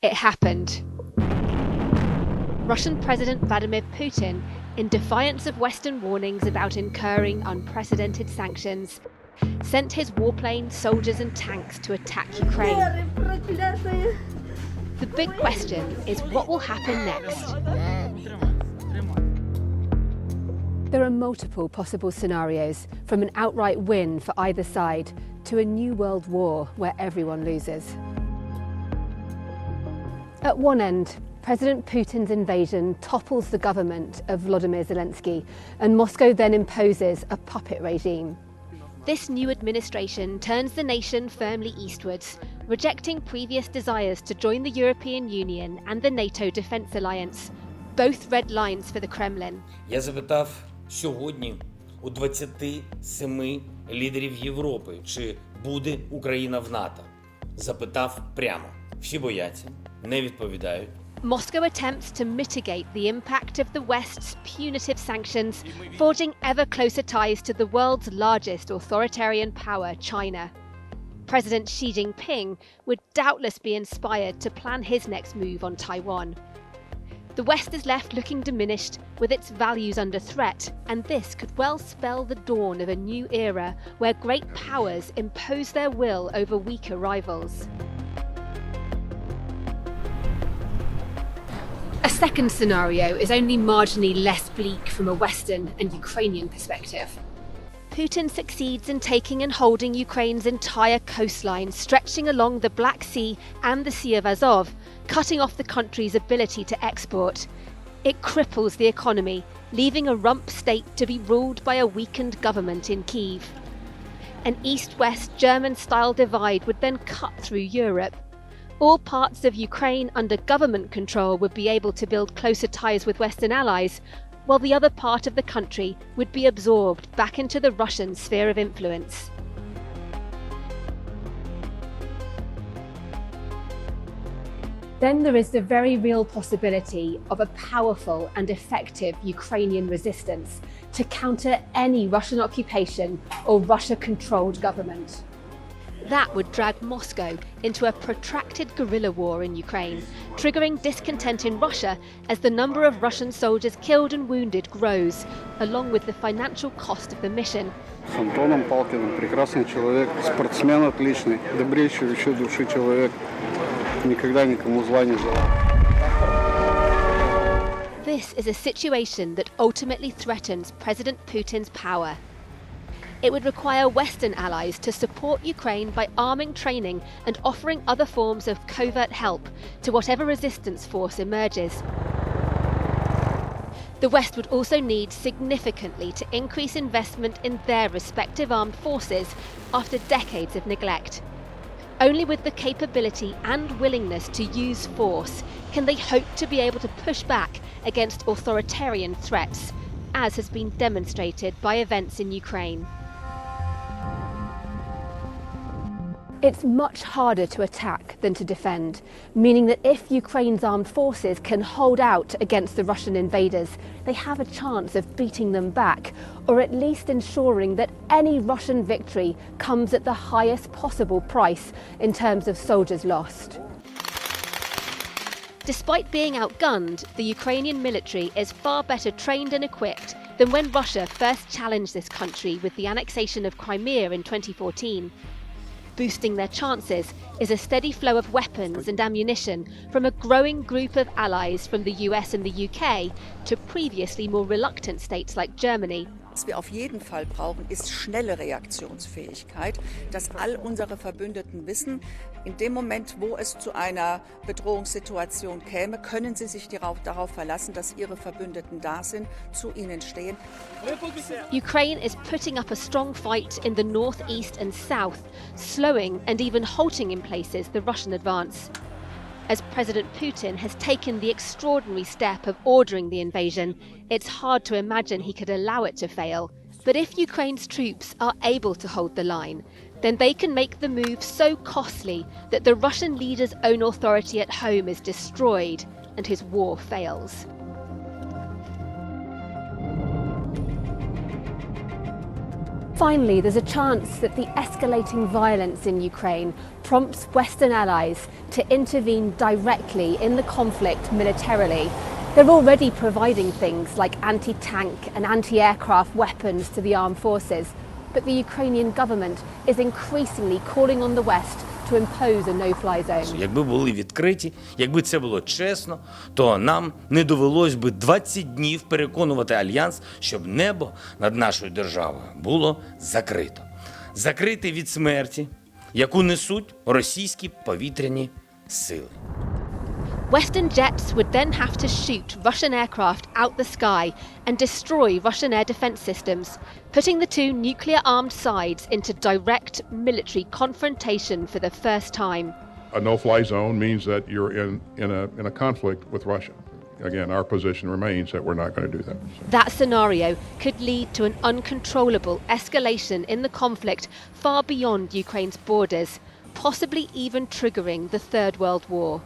it happened. Russian President Vladimir Putin, in defiance of Western warnings about incurring unprecedented sanctions, sent his warplanes, soldiers and tanks to attack Ukraine. The big question is what will happen next? There are multiple possible scenarios, from an outright win for either side to a new world war where everyone loses. At one end, President Putin's invasion topples the government of Volodymyr Zelensky, and Moscow then imposes a puppet regime. This new administration turns the nation firmly eastwards, rejecting previous desires to join the European Union and the NATO Defence Alliance, both red lines for the Kremlin. Я запитав сьогодні у 27 лідерів Європи, чи буде Україна в НАТО. Запитав прямо. Всі бояться, не відповідають. Moscow attempts to mitigate the impact of the West's punitive sanctions, forging ever closer ties to the world's largest authoritarian power, China. President Xi Jinping would doubtless be inspired to plan his next move on Taiwan. The West is left looking diminished, with its values under threat, and this could well spell the dawn of a new era where great powers impose their will over weaker rivals. A second scenario is only marginally less bleak from a Western and Ukrainian perspective. Putin succeeds in taking and holding Ukraine's entire coastline, stretching along the Black Sea and the Sea of Azov, cutting off the country's ability to export. It cripples the economy, leaving a rump state to be ruled by a weakened government in Kyiv. An east-west German-style divide would then cut through Europe. All parts of Ukraine under government control would be able to build closer ties with Western allies, while the other part of the country would be absorbed back into the Russian sphere of influence. Then there is the very real possibility of a powerful and effective Ukrainian resistance to counter any Russian occupation or Russia-controlled government. That would drag Moscow into a protracted guerrilla war in Ukraine, triggering discontent in Russia as the number of Russian soldiers killed and wounded grows, along with the financial cost of the mission. С Антоном Палкиным, прекрасный человек, спортсмен отличный, добрейший еще души человек, никогда никому зла не желал. This is a situation that ultimately threatens President Putin's power. It would require Western allies to support Ukraine by arming, training and offering other forms of covert help to whatever resistance force emerges. The West would also need significantly to increase investment in their respective armed forces after decades of neglect. Only with the capability and willingness to use force can they hope to be able to push back against authoritarian threats, as has been demonstrated by events in Ukraine. It's much harder to attack than to defend, meaning that if Ukraine's armed forces can hold out against the Russian invaders, they have a chance of beating them back, or at least ensuring that any Russian victory comes at the highest possible price in terms of soldiers lost. Despite being outgunned, the Ukrainian military is far better trained and equipped than when Russia first challenged this country with the annexation of Crimea in 2014. Boosting their chances is a steady flow of weapons and ammunition from a growing group of allies from the US and the UK to previously more reluctant states like Germany. Was wir auf jeden Fall brauchen, ist schnelle Reaktionsfähigkeit, dass all unsere Verbündeten wissen, in dem Moment, wo es zu einer Bedrohungssituation käme, können sie sich darauf verlassen, dass ihre Verbündeten da sind, zu ihnen stehen. Ukraine is putting up a strong fight in the north, east and south, slowing and even halting in places the Russian advance. As President Putin has taken the extraordinary step of ordering the invasion, it's hard to imagine he could allow it to fail. But if Ukraine's troops are able to hold the line, then they can make the move so costly that the Russian leader's own authority at home is destroyed and his war fails. Finally, there's a chance that the escalating violence in Ukraine prompts Western allies to intervene directly in the conflict militarily. They're already providing things like anti-tank and anti-aircraft weapons to the armed forces, but the Ukrainian government is increasingly calling on the West to impose a no-fly zone. Якби були відкриті, якби це було чесно, то нам не довелось би 20 днів переконувати Альянс, щоб небо над нашою державою було закрито. Закрите від смерті, яку несуть російські повітряні сили. Western jets would then have to shoot Russian aircraft out the sky and destroy Russian air defense systems, putting the two nuclear-armed sides into direct military confrontation for the first time. A no-fly zone means that you're in a conflict with Russia. Again, our position remains that we're not going to do that. That scenario could lead to an uncontrollable escalation in the conflict far beyond Ukraine's borders, possibly even triggering the Third World War.